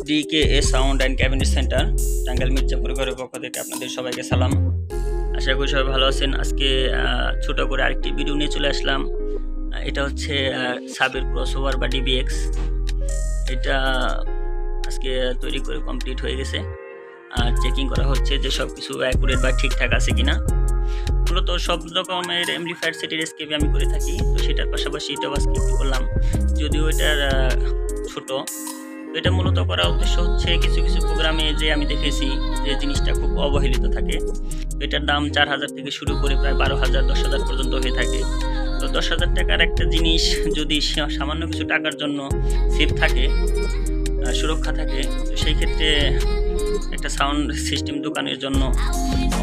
DKA sound and cabinet centre Tangail Mirzapur ঘরের পক্ষ থেকে আপনাদের সবাইকে সালাম। আশা করি সবাই ভালো আছেন। আজকে ছোট করে আরেকটি ভিডিও নিয়ে চলে আসলাম। এটা হচ্ছে সাবের ক্রসওভার বা DBX। এটা আজকে তৈরি করে কমপ্লিট হয়ে গেছে, আর চেকিং করা হচ্ছে যে সব কিছু অ্যাকুরেট বা ঠিকঠাক আছে কিনা। মূলত সব রকমের এমপ্লিফায়ার সেটের এসকেপি আমি করে থাকি, তো সেটার পাশাপাশি এটাও আজকে একটু করলাম। যদিও এটার ছোট, এটা মূলত করার উদ্দেশ্য হচ্ছে কিছু কিছু প্রোগ্রামে যে আমি দেখেছি যে জিনিসটা খুব অবহেলিত থাকে। এটার দাম 4000 থেকে শুরু করে প্রায় 12000 10,000 পর্যন্ত হয়ে থাকে। তো 10,000 টাকার একটা জিনিস যদি সামান্য কিছু টাকার জন্য সেফ থাকে, সুরক্ষা থাকে, তো সেই ক্ষেত্রে একটা সাউন্ড সিস্টেম দোকানের জন্য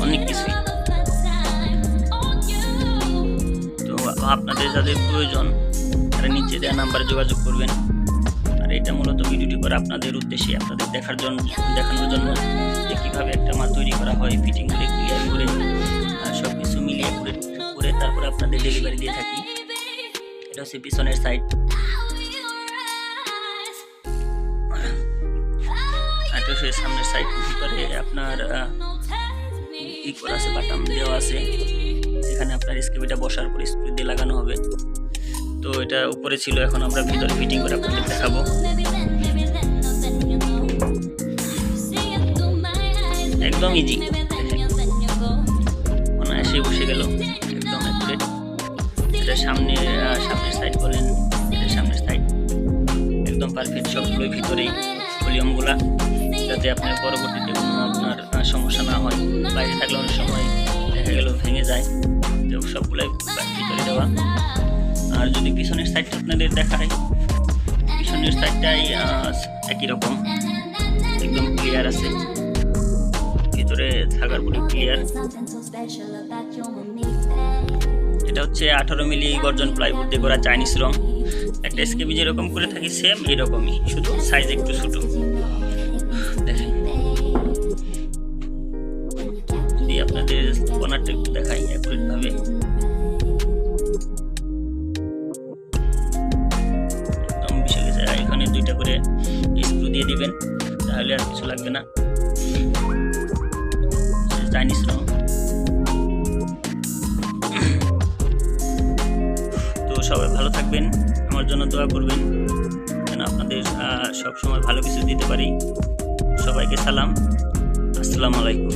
অনেক কিছুই। তো আপনাদের যাদের প্রয়োজন তারা নিচে দেওয়া নাম্বারে যোগাযোগ করবেন। আর এটা মূলত ভিডিওটি করা আপনাদের উদ্দেশ্যে, আপনাদের দেখানোর জন্য যে কীভাবে একটা মাল তৈরি করা হয়, ফিটিং করে ক্লিয়ার করে সব কিছু মিলিয়ে করে তারপরে আপনাদের ডেলিভারি দিয়ে থাকি। এটা হচ্ছে পিছনের সাইড, এটা হচ্ছে সামনের সাইড। ভিতরে আপনার ই করা আছে, বাটাম দেওয়া আছে, এখানে আপনার স্কেপিটা বসার পর স্ক্রু দিয়ে লাগানো হবে। তো এটা উপরে ছিল, এখন আমরা ভিতরে ফিটিং করে আপনাদের দেখাবো। একদম ইজি, অনায়াসে বসে গেল, একদম অ্যাকুরেট। এটা সামনের সাইড বলেন, এটা সামনের সাইড একদম পারফেক্ট। সবগুলোই ভিতরেই ভলিউমগুলা, যাতে আপনার পরবর্তীতে কোনো আপনার সমস্যা না হয়। বাইরে থাকলে অনেক সময় দেখা গেল ভেঙে যায়, তো সবগুলোই ভিতরে দেওয়া। আর যদি পিছনের সাইডটা আপনাদের দেখায়, পিছনের সাইডটাই একই রকম, একদম ক্লিয়ার আছে, ভিতরে থাকার পরে ক্লিয়ার। এটা হচ্ছে 18 মিলি গর্জন প্লাইউড দিয়ে করা চাইনিজ রং। একটা এসকেপি যেরকম করে থাকি সেম এরকমই, শুধু সাইজ একটু ছোটো। দেখেন, যদি আপনাদের কর্নারটা একটু দেখাই অ্যাকুরেটভাবে, একদম মিশে গেছে। এখানে 2টা করে স্ক্রু দিয়ে দিবেন, তাহলে আর কিছু লাগবে না। চাইনিজ রং। তো সবাই ভালো থাকবেন, আমার জন্য দোয়া করবেন যেন আপনাদের সবসময় ভালো কিছু দিতে পারি। সবাইকে সালাম, আসসালামু আলাইকুম।